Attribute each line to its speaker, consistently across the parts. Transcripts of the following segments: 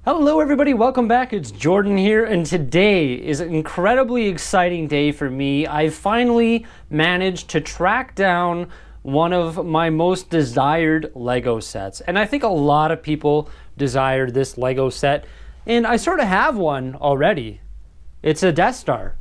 Speaker 1: Hello everybody, welcome back. It's Jordan here, and today is an incredibly exciting day for me. I finally managed to track down one of my most desired Lego sets, and I think a lot of people desired this Lego set, and I sort of have one already. It's a Death Star,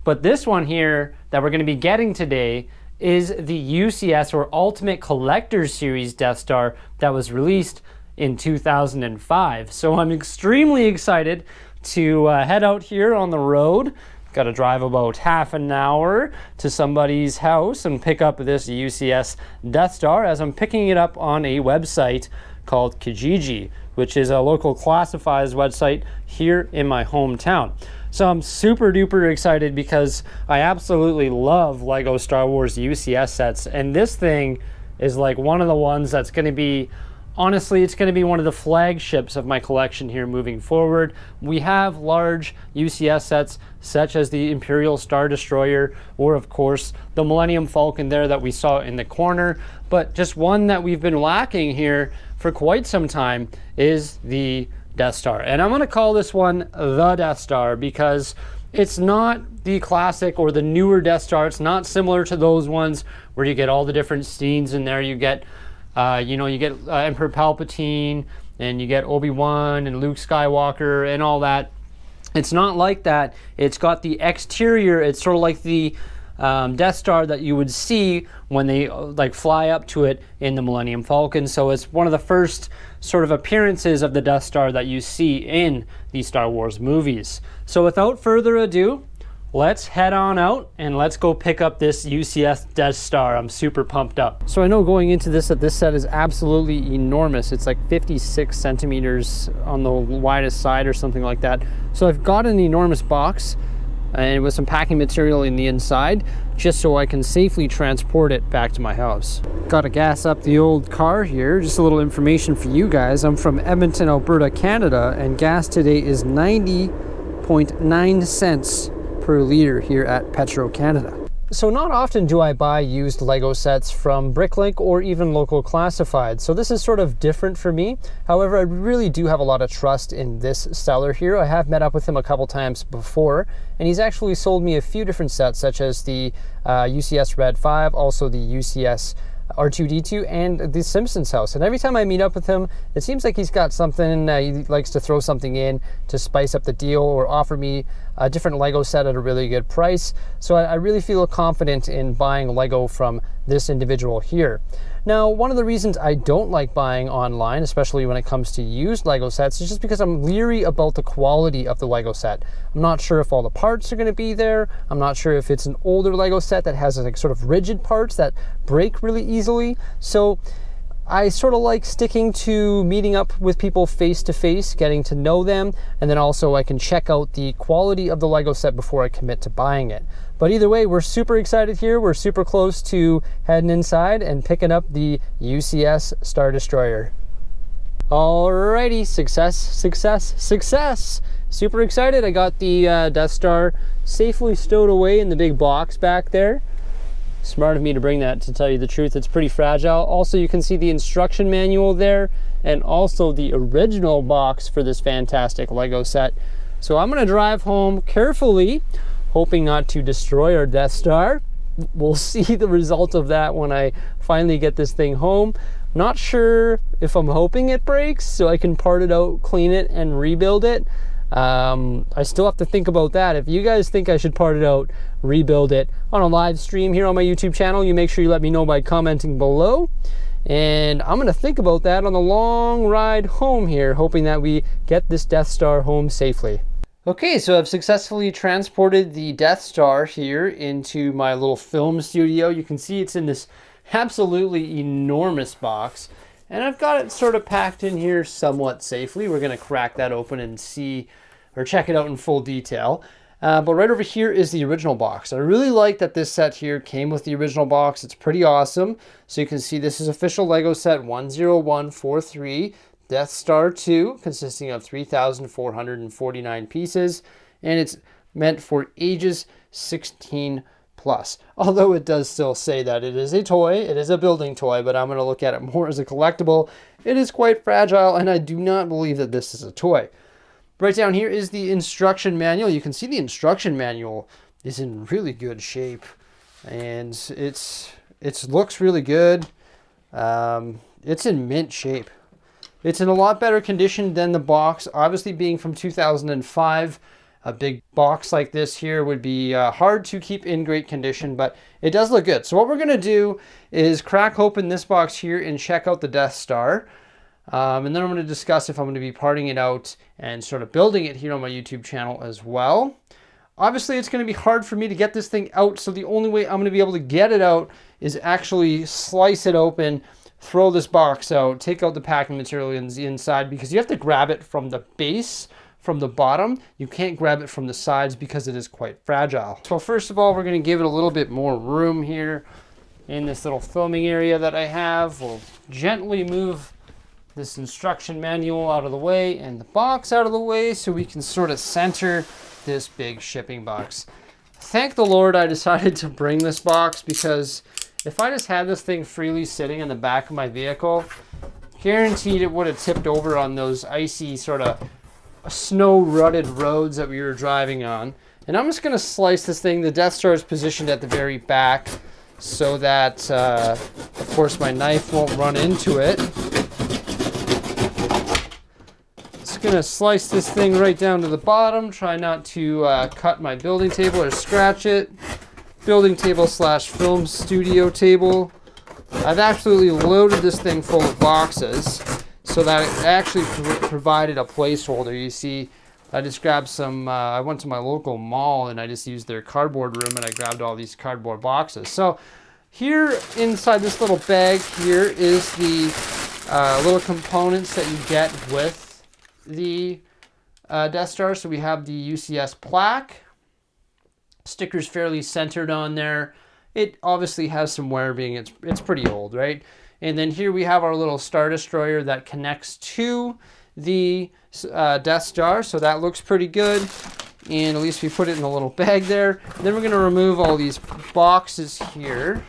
Speaker 1: but this one here that we're going to be getting today is the UCS or Ultimate Collector's Series Death Star that was released in 2005. So I'm extremely excited to head out here on the road. Got to drive about half an hour to somebody's house and pick up this UCS Death Star, as I'm picking it up on a website called Kijiji, which is a local classifieds website here in my hometown. So I'm super duper excited because I absolutely love Lego Star Wars UCS sets, and this thing is like one of the ones that's going to be, honestly, it's going to be one of the flagships of my collection here moving forward. We have large UCS sets such as the Imperial Star Destroyer, or of course the Millennium Falcon there that we saw in the corner, but just one that we've been lacking here for quite some time is the Death Star. And I'm going to call this one the Death Star because it's not the classic or the newer Death Star. It's not similar to those ones where you get all the different scenes in there. You get Emperor Palpatine, and you get Obi-Wan and Luke Skywalker and all that. It's not like that. It's got the exterior. It's sort of like the Death Star that you would see when they fly up to it in the Millennium Falcon. So it's one of the first sort of appearances of the Death Star that you see in the Star Wars movies. So without further ado, let's head on out and let's go pick up this UCS Death Star. I'm super pumped up. So I know going into this that this set is absolutely enormous. It's like 56 centimeters on the widest side or something like that. So I've got an enormous box and with some packing material in the inside, just so I can safely transport it back to my house. Got to gas up the old car here. Just a little information for you guys. I'm from Edmonton, Alberta, Canada, and gas today is 90.9 cents per liter here at Petro Canada. So not often do I buy used Lego sets from Bricklink or even local classifieds, so this is sort of different for me. However, I really do have a lot of trust in this seller here. I have met up with him a couple times before, and he's actually sold me a few different sets, such as the UCS Red 5, also the UCS R2-D2, and the Simpsons house. And every time I meet up with him, it seems like he's got something, he likes to throw something in to spice up the deal or offer me a different Lego set at a really good price. So I really feel confident in buying Lego from this individual here. Now, one of the reasons I don't like buying online, especially when it comes to used Lego sets, is just because I'm leery about the quality of the Lego set. I'm not sure if all the parts are going to be there. I'm not sure if it's an older Lego set that has like sort of rigid parts that break really easily. So I sort of like sticking to meeting up with people face to face, getting to know them, and then also I can check out the quality of the Lego set before I commit to buying it. But either way, we're super excited here. We're super close to heading inside and picking up the UCS Star Destroyer. Alrighty, success, success, success. Super excited. I got the Death Star safely stowed away in the big box back there. Smart of me to bring that, to tell you the truth. It's pretty fragile. Also, you can see the instruction manual there, and also the original box for this fantastic Lego set. So I'm going to drive home carefully, hoping not to destroy our Death Star. We'll see the result of that when I finally get this thing home. Not sure if I'm hoping it breaks so I can part it out, clean it, and rebuild it. I still have to think about that. If you guys think I should part it out, rebuild it on a live stream here on my YouTube channel, you make sure you let me know by commenting below. And I'm going to think about that on the long ride home here, hoping that we get this Death Star home safely. Okay, so I've successfully transported the Death Star here into my little film studio. You can see it's in this absolutely enormous box, and I've got it sort of packed in here somewhat safely. We're going to crack that open and see, or check it out in full detail. But right over here is the original box. I really like that this set here came with the original box. It's pretty awesome. So you can see this is official Lego set 10143. Death Star 2, consisting of 3,449 pieces, and it's meant for ages 16
Speaker 2: Although it does still say that it is a toy, it is a building toy, but I'm going to look at it more as a collectible. It is quite fragile, and I do not believe that this is a toy. Right down here is the instruction manual. You can see the instruction manual is in really good shape, and it looks really good. It's in mint shape. It's in a lot better condition than the box. Obviously, being from 2005, a big box like this here would be hard to keep in great condition, but it does look good. So what we're going to do is crack open this box here and check out the Death Star. And then I'm going to discuss if I'm going to be parting it out and sort of building it here on my YouTube channel as well. Obviously, it's going to be hard for me to get this thing out, so the only way I'm going to be able to get it out is actually slice it open, throw this box out, take out the packing material inside, because you have to grab it from the base, from the bottom. You can't grab it from the sides because it is quite fragile. So first of all, we're going to give it a little bit more room here in this little filming area that I have. We'll gently move this instruction manual out of the way and the box out of the way so we can sort of center this big shipping box. Thank the Lord I decided to bring this box, because if I just had this thing freely sitting in the back of my vehicle, guaranteed it would have tipped over on those icy sort of snow rutted roads that we were driving on. And I'm just going to slice this thing. The Death Star is positioned at the very back so that of course my knife won't run into it. Gonna slice this thing right down to the bottom. Try not to cut my building table or scratch it. Building table slash film studio table. I've absolutely loaded this thing full of boxes so that it actually provided a placeholder. You see, I just grabbed some, I went to my local mall and I just used their cardboard room and I grabbed all these cardboard boxes. So here inside this little bag here is the little components that you get with the Death Star. So we have the UCS plaque. Sticker's fairly centered on there. It obviously has some wear, being it's pretty old, right? And then here we have our little Star Destroyer that connects to the Death Star. So that looks pretty good. And at least we put it in a little bag there. And then we're going to remove all these boxes here.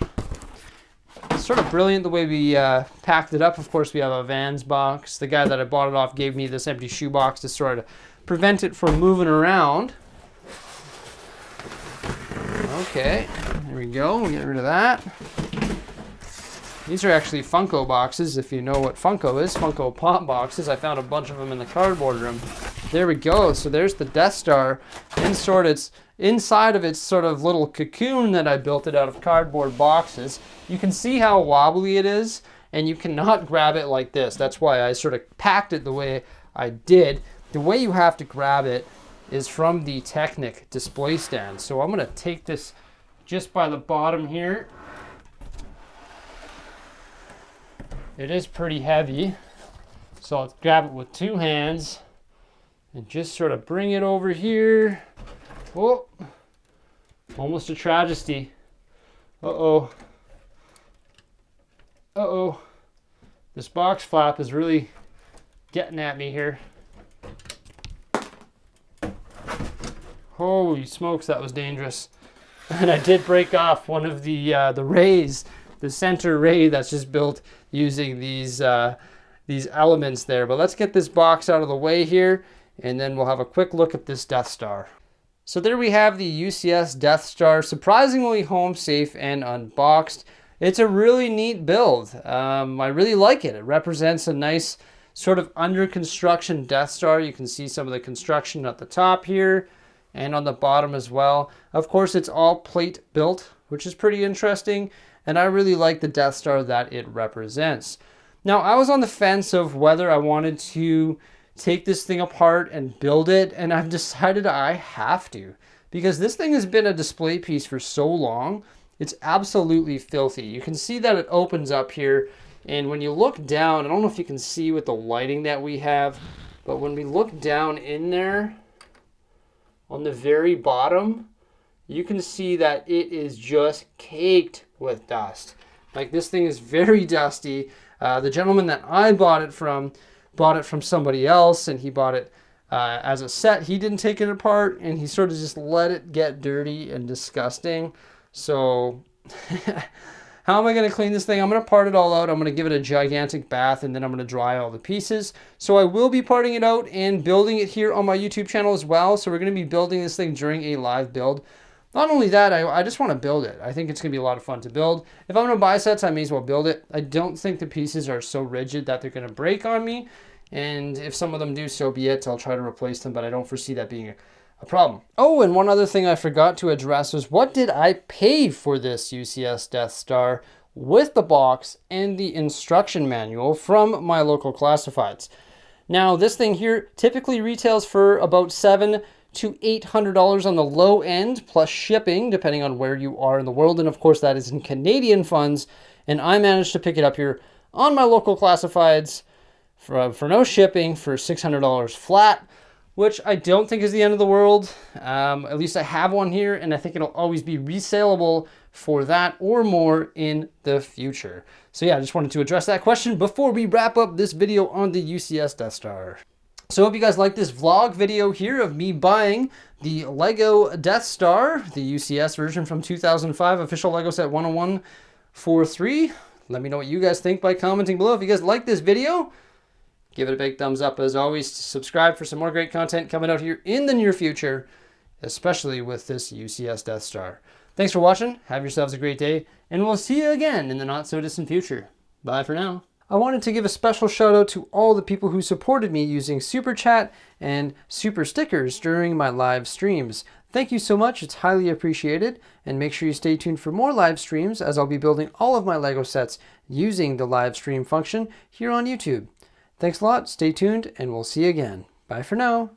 Speaker 2: It's sort of brilliant the way we packed it up. Of course, we have a Vans box. The guy that I bought it off gave me this empty shoe box to sort of prevent it from moving around. Okay, there we go. We'll get rid of that. These are actually Funko boxes, if you know what Funko is. Funko Pop boxes. I found a bunch of them in the cardboard room. There we go. So there's the Death Star. Inside of its sort of little cocoon that I built it out of cardboard boxes. You can see how wobbly it is, and you cannot grab it like this. That's why I sort of packed it the way I did. The way you have to grab it is from the Technic display stand. So I'm going to take this just by the bottom here. It is pretty heavy, so I'll grab it with two hands and just sort of bring it over here. Oh, almost a tragedy. Uh-oh. Uh-oh. This box flap is really getting at me here. Holy smokes, that was dangerous. And I did break off one of the rays, the center ray that's just built using these elements there. But let's get this box out of the way here, and then we'll have a quick look at this Death Star. So there we have the UCS Death Star, surprisingly home safe and unboxed. It's a really neat build. I really like it. It represents a nice sort of under construction Death Star. You can see some of the construction at the top here and on the bottom as well. Of course, it's all plate built, which is pretty interesting. And I really like the Death Star that it represents. Now, I was on the fence of whether I wanted to take this thing apart and build it, and I've decided I have to, because this thing has been a display piece for so long. It's absolutely filthy. You can see that it opens up here, and when you look down, I don't know if you can see with the lighting that we have, but when we look down in there on the very bottom, you can see that it is just caked with dust. Like, this thing is very dusty. The gentleman that I bought it from somebody else, and he bought it as a set. He didn't take it apart, and he sort of just let it get dirty and disgusting. So how am I going to clean this thing? I'm going to part it all out. I'm going to give it a gigantic bath, and then I'm going to dry all the pieces. So I will be parting it out and building it here on my YouTube channel as well. So we're going to be building this thing during a live build. Not only that, I just want to build it. I think it's going to be a lot of fun to build. If I'm going to buy sets, I may as well build it. I don't think the pieces are so rigid that they're going to break on me. And if some of them do, so be it. I'll try to replace them, but I don't foresee that being a problem. Oh, and one other thing I forgot to address was, what did I pay for this UCS Death Star with the box and the instruction manual from my local classifieds? Now, this thing here typically retails for about $700 to $800 on the low end, plus shipping, depending on where you are in the world. And of course, that is in Canadian funds. And I managed to pick it up here on my local classifieds for no shipping for $600 flat, which I don't think is the end of the world. At least I have one here, and I think it'll always be resaleable for that or more in the future. So yeah, I just wanted to address that question before we wrap up this video on the UCS Death Star. So I hope you guys like this vlog video here of me buying the Lego Death Star, the UCS version from 2005, official Lego set 10143. Let me know what you guys think by commenting below. If you guys like this video, give it a big thumbs up. As always, subscribe for some more great content coming out here in the near future, especially with this UCS Death Star. Thanks for watching. Have yourselves a great day, and we'll see you again in the not so distant future. Bye for now. I wanted to give a special shout out to all the people who supported me using Super Chat and Super Stickers during my live streams. Thank you so much, it's highly appreciated, and make sure you stay tuned for more live streams, as I'll be building all of my Lego sets using the live stream function here on YouTube. Thanks a lot, stay tuned, and we'll see you again. Bye for now.